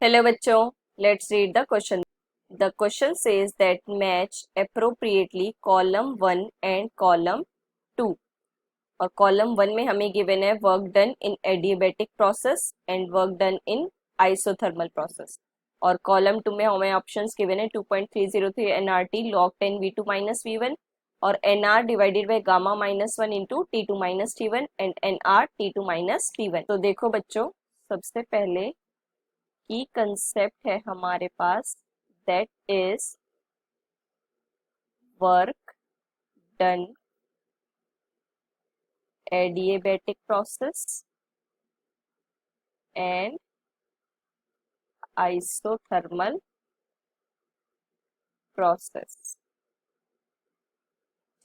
Hello बच्चों, let's read the question. The question says that match appropriately column 1 and column 2. और column 1 में हमें given है work done in adiabatic process and work done in isothermal process. और column 2 में हमें options given है 2.303 nRT log 10 V2 minus V1 और nR divided by gamma minus 1 into T2 minus T1 and nR T2 minus T1. तो देखो बच्चों, सबसे पहले की कंसेप्ट है हमारे पास that is work done adiabatic process and isothermal process.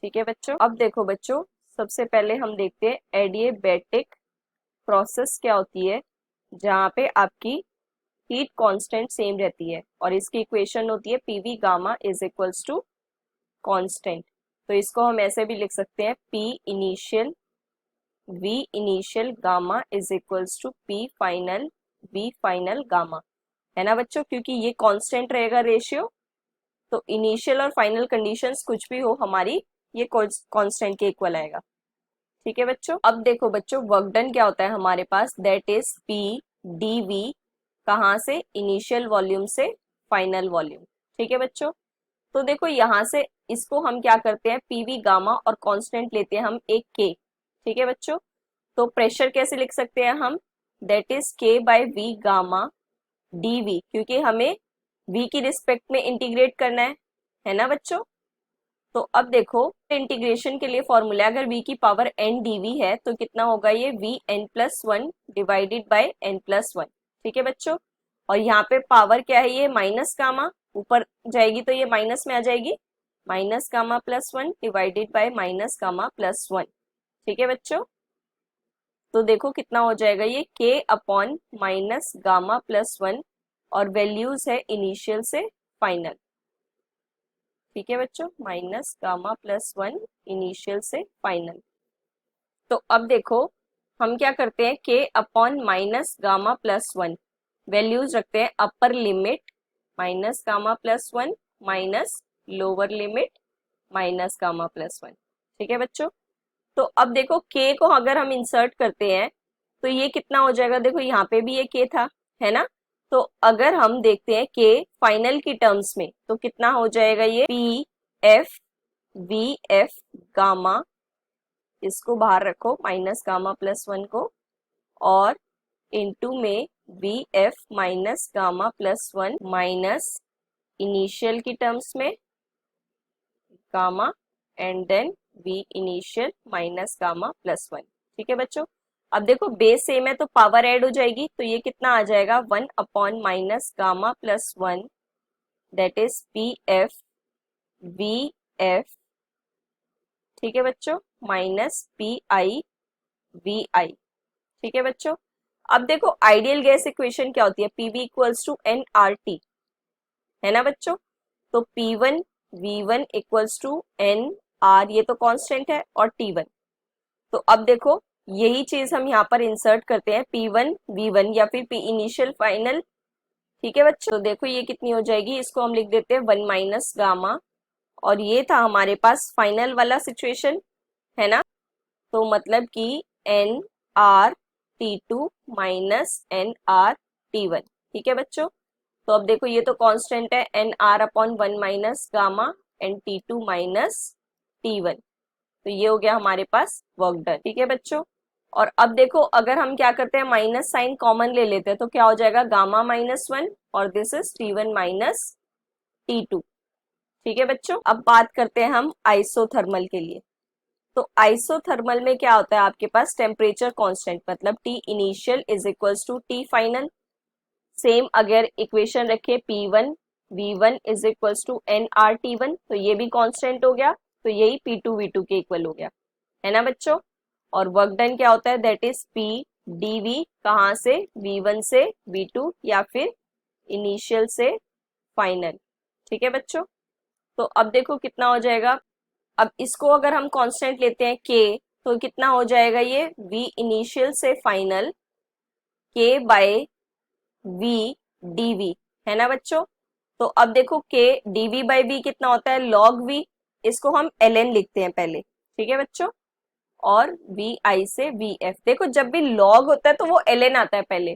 ठीक है बच्चों, अब देखो बच्चों, सबसे पहले हम देखते हैं एडिएबेटिक प्रोसेस क्या होती है, जहाँ पे आपकी हीट कांस्टेंट सेम रहती है और इसकी इक्वेशन होती है PV gamma is equals to constant. तो इसको हम ऐसे भी लिख सकते हैं P initial V initial gamma is equals to P final V final gamma, है ना बच्चों, क्योंकि ये कांस्टेंट रहेगा रेशियो। तो इनिशियल और फाइनल कंडीशंस कुछ भी हो हमारी, ये कांस्टेंट के इक्वल आएगा। ठीक है बच्चों, अब देखो बच्चों, वर्क डन क्या होता है हमारे पास, दैट इज P dV, कहाँ से, इनिशियल वॉल्यूम से फाइनल वॉल्यूम। ठीक है बच्चों, तो देखो यहाँ से इसको हम क्या करते हैं, पीवी गामा और कांस्टेंट लेते हैं हम एक के। ठीक है बच्चों, तो प्रेशर कैसे लिख सकते हैं हम, दैट इज के बाय वी गामा डीवी, क्योंकि हमें v की रिस्पेक्ट में इंटीग्रेट करना है ना बच्चों। तो अब देखो, इंटीग्रेशन के लिए फॉर्मूला, अगर v की पावर n dv है तो कितना होगा, ये v n plus one divided by n plus one. ठीक है बच्चों, और यहाँ पे पावर क्या है, ये माइनस गामा, ऊपर जाएगी तो ये माइनस में आ जाएगी, minus gamma plus one divided by minus gamma plus one. ठीक है बच्चों, तो देखो कितना हो जाएगा, ये k upon minus gamma plus one और वैल्यूज है इनिशियल से फाइनल। ठीक है बच्चों, minus gamma plus one initial से फाइनल। तो अब देखो हम क्या करते हैं, k upon minus gamma plus one, values रखते हैं upper limit minus gamma plus one minus lower limit minus gamma plus one. ठीक है बच्चों, तो अब देखो k को अगर हम इंसर्ट करते हैं तो ये कितना हो जाएगा, देखो यहाँ पे भी ये k था, है ना। तो अगर हम देखते हैं k फाइनल की टर्म्स में तो कितना हो जाएगा, ये p f v f gamma, इसको बाहर रखो माइनस गामा प्लस वन को, और इनटू में V F minus gamma plus one minus initial की टर्म्स में gamma and then V initial minus gamma plus one. ठीक है बच्चों, अब देखो बेस सेम है तो पावर ऐड हो जाएगी, तो ये कितना आ जाएगा, one upon minus gamma plus one, that is P F V F. ठीक है बच्चों, माइनस पी आई वी आई। ठीक है बच्चों, अब देखो आइडियल गैस इक्वेशन क्या होती है, PV equals to N R T, है ना बच्चों। तो P1 V1 equals to N are, ये तो कांस्टेंट है, और T1। तो अब देखो यही चीज हम यहाँ पर इंसर्ट करते हैं, P1 V1 या फिर P इनिशियल फाइनल। ठीक है बच्चों, तो देखो ये कितनी हो जाएगी, इसको हम लिख देते हैं वन माइनस गामा, और ये था हमारे पास फाइनल वाला सिचुएशन, है ना। तो मतलब कि N R T2 minus N R T1। ठीक है बच्चों, तो अब देखो ये तो कांस्टेंट है, N R upon one minus gamma and T2 minus T1। तो ये हो गया हमारे पास वर्क डन। ठीक है बच्चों, और अब देखो अगर हम क्या करते हैं, माइनस साइन कॉमन ले लेते हैं तो क्या हो जाएगा, गामा माइनस वन और this is T1 minus T2। ठीक है बच्चों, अब बात करते हैं हम आइसोथर्मल के लिए। तो आइसोथर्मल में क्या होता है आपके पास, टेम्परेचर कांस्टेंट मतलब T initial is equals to T final. Same अगर इक्वेशन रखे P1 V1 is equals to N R T1, तो ये भी कांस्टेंट हो गया, तो यही P2 V2 के इक्वल हो गया, है ना बच्चों। और वर्क डन क्या होता है, दैट इज P dV, कहाँ से, V1 से V2 या फिर इनिशियल से फाइनल। ठीक है बच्चों, तो अब देखो कितना हो जाएगा, अब इसको अगर हम कांस्टेंट लेते हैं K, तो कितना हो जाएगा, ये V इनिशियल से final K by V dv, है ना बच्चों। तो अब देखो k dv बाई v कितना होता है, log v, इसको हम ln लिखते हैं पहले, ठीक है बच्चों। और vi से vf, देखो जब भी log होता है तो वो ln आता है पहले,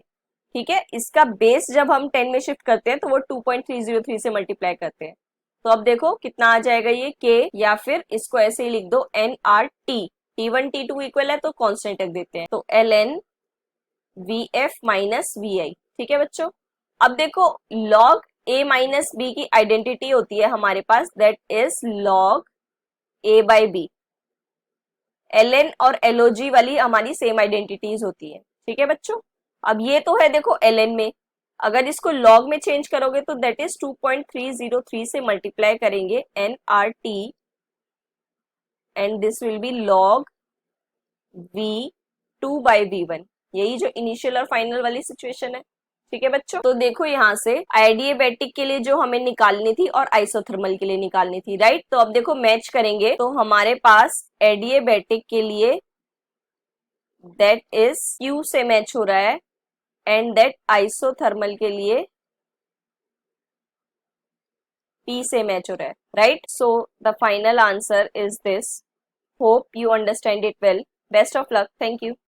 ठीक है। इसका बेस जब हम 10 में शिफ्ट करते हैं तो वो 2.303 से मल्टीप्लाई करते हैं। तो अब देखो कितना आ जाएगा ये k, या फिर इसको ऐसे ही लिख दो nRT, t1 t2 इक्वल है तो कांस्टेंट रख देते हैं, तो ln vf माइनस vi, ठीक है बच्चों। अब देखो log a माइनस b की आइडेंटिटी होती है हमारे पास, that is log a by b। ln और log वाली हमारी सेम आइडेंटिटीज होती है, ठीक है बच्चों। अब ये तो है देखो ln में, अगर इसको log में चेंज करोगे तो दैट इज 2.303 से मल्टीप्लाई करेंगे nRT, and this will be log v2 by v1, यही जो इनिशियल और फाइनल वाली सिचुएशन है, ठीक है बच्चों। तो देखो यहाँ से एडिएबैटिक के लिए जो हमें निकालनी थी और आइसोथर्मल के लिए निकालनी थी, राइट। तो अब देखो मैच करेंगे तो हमारे पास एडिएबैटिक के लिए दैट इज Q से मैच हो रहा है, एंड दैट आइसोथर्मल के लिए P से मैच हो रहा है, right. So the final answer is this. Hope you understand it well. Best of luck, thank you.